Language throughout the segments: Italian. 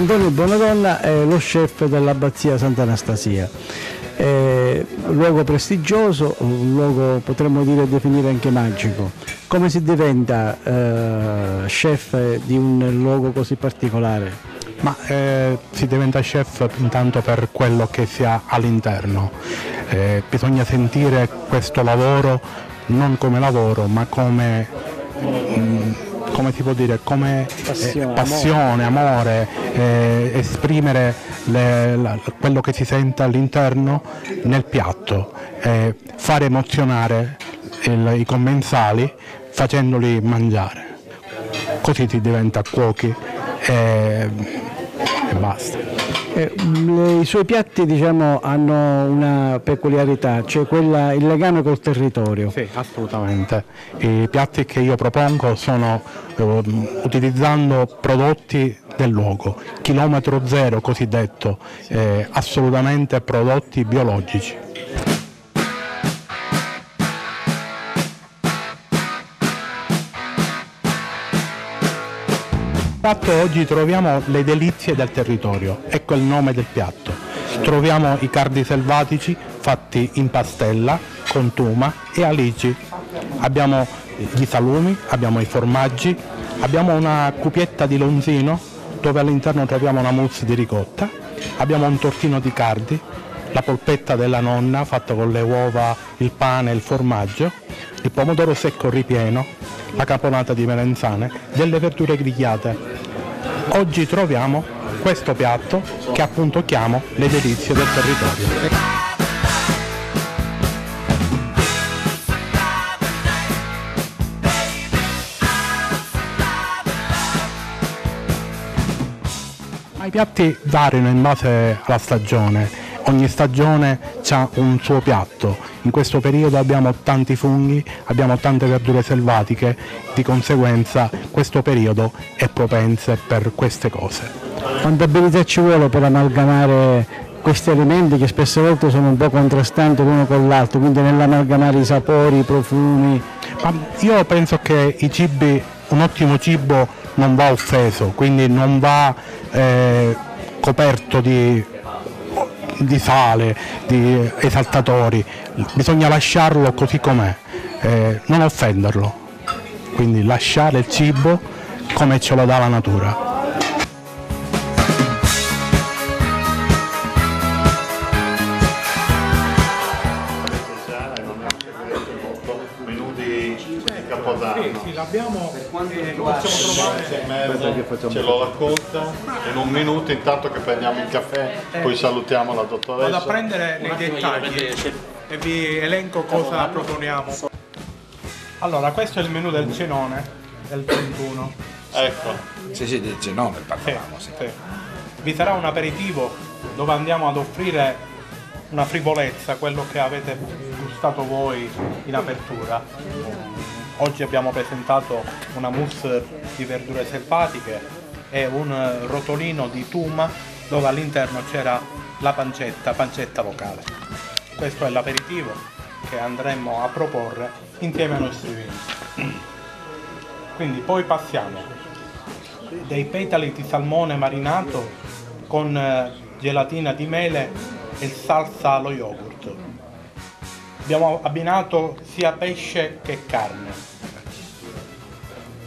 Antonio Bonadonna è lo chef dell'abbazia Sant'Anastasia. Luogo prestigioso, un luogo potremmo dire definire anche magico. Come si diventa chef di un luogo così particolare? Ma si diventa chef intanto per quello che si ha all'interno. Bisogna sentire questo lavoro non come lavoro, ma come si può dire, come passione, amore, esprimere quello che si sente all'interno nel piatto, fare emozionare i commensali facendoli mangiare. Così si diventa cuochi e basta. I suoi piatti, diciamo, hanno una peculiarità, cioè il legame col territorio. Sì, assolutamente. I piatti che io propongo sono utilizzando prodotti del luogo, chilometro zero cosiddetto, assolutamente prodotti biologici. Piatto oggi troviamo le delizie del territorio, ecco il nome del piatto. Troviamo i cardi selvatici fatti in pastella con tuma e alici. Abbiamo gli salumi, abbiamo i formaggi, abbiamo una cupietta di lonzino dove all'interno troviamo una mousse di ricotta, abbiamo un tortino di cardi, la polpetta della nonna fatta con le uova, il pane e il formaggio, il pomodoro secco ripieno, la caponata di melenzane, delle verdure grigliate. Oggi troviamo questo piatto che appunto chiamo le delizie del territorio. I piatti variano in base alla stagione. Ogni stagione ha un suo piatto. In questo periodo abbiamo tanti funghi, abbiamo tante verdure selvatiche, di conseguenza questo periodo è propenso per queste cose. Quanta abilità ci vuole per amalgamare questi alimenti che spesse volte sono un po' contrastanti l'uno con l'altro, quindi nell'amalgamare i sapori, i profumi? Ma io penso che un ottimo cibo non va offeso, quindi non va coperto di sale, di esaltatori, bisogna lasciarlo così com'è, non offenderlo, quindi lasciare il cibo come ce lo dà la natura. Sì, l'abbiamo, lo possiamo trovare. Ce l'ho raccolta in un minuto, intanto che prendiamo il caffè, poi salutiamo la dottoressa. Vado a prendere nei dettagli e vi elenco cosa proponiamo. Allora, questo è il menù del cenone del 31. Ecco. Sì, del cenone parlavamo. Sì. Vi sarà un aperitivo dove andiamo ad offrire una frivolezza, quello che avete gustato voi in apertura. Oggi abbiamo presentato una mousse di verdure selvatiche e un rotolino di tuma dove all'interno c'era la pancetta locale. Questo è l'aperitivo che andremo a proporre insieme ai nostri vini. Quindi poi passiamo dei petali di salmone marinato con gelatina di mele e salsa allo yogurt. Abbiamo abbinato sia pesce che carne.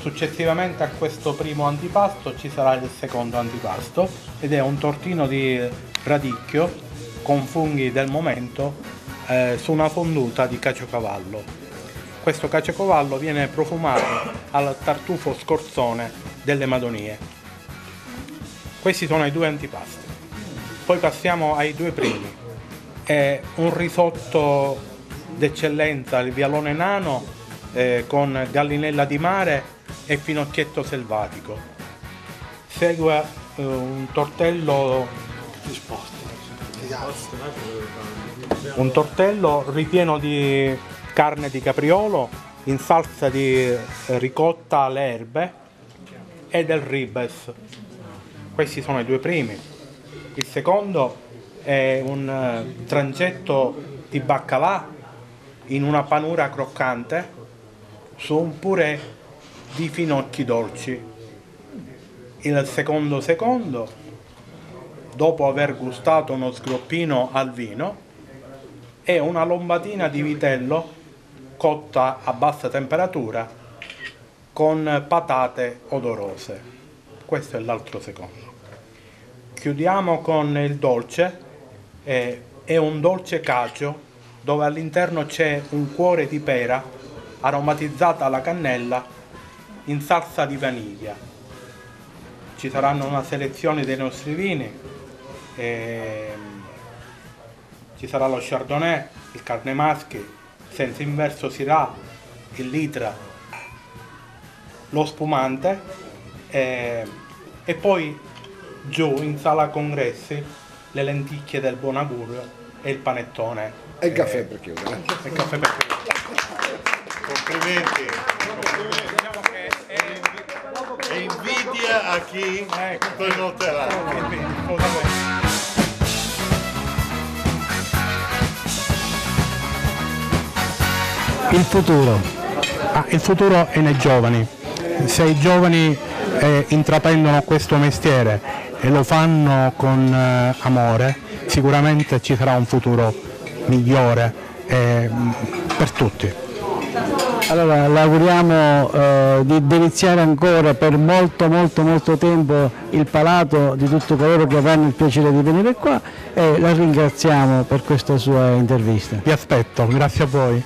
Successivamente a questo primo antipasto ci sarà il secondo antipasto ed è un tortino di radicchio con funghi del momento su una fonduta di caciocavallo. Questo caciocavallo viene profumato al tartufo scorzone delle Madonie. Questi sono i due antipasti. Poi passiamo ai due primi. È un risotto d'eccellenza, il vialone nano con gallinella di mare e finocchietto selvatico. Segue un tortello ripieno di carne di capriolo in salsa di ricotta alle erbe e del ribes. Questi sono i due primi. Il secondo è un trancetto di baccalà in una panura croccante su un purè di finocchi dolci. Il secondo dopo aver gustato uno sgroppino al vino, e una lombatina di vitello cotta a bassa temperatura con patate odorose. Questo è l'altro secondo. Chiudiamo con il dolce, è un dolce cacio dove all'interno c'è un cuore di pera aromatizzata alla cannella in salsa di vaniglia. Ci saranno una selezione dei nostri vini, ci sarà lo Chardonnay, il Carnemaschi, senza inverso Syrah, il Litra, lo spumante, e poi giù in sala congressi le lenticchie del buon augurio e il panettone. E il caffè per chiudere. Il caffè per chiudere. Complimenti. Diciamo che E invidia a chi prenoterà. Il futuro è nei giovani. Se i giovani intraprendono questo mestiere e lo fanno con amore, sicuramente ci sarà un futuro migliore per tutti. Allora, le auguriamo di deliziare ancora per molto tempo il palato di tutti coloro che avranno il piacere di venire qua, e la ringraziamo per questa sua intervista. Vi aspetto, grazie a voi.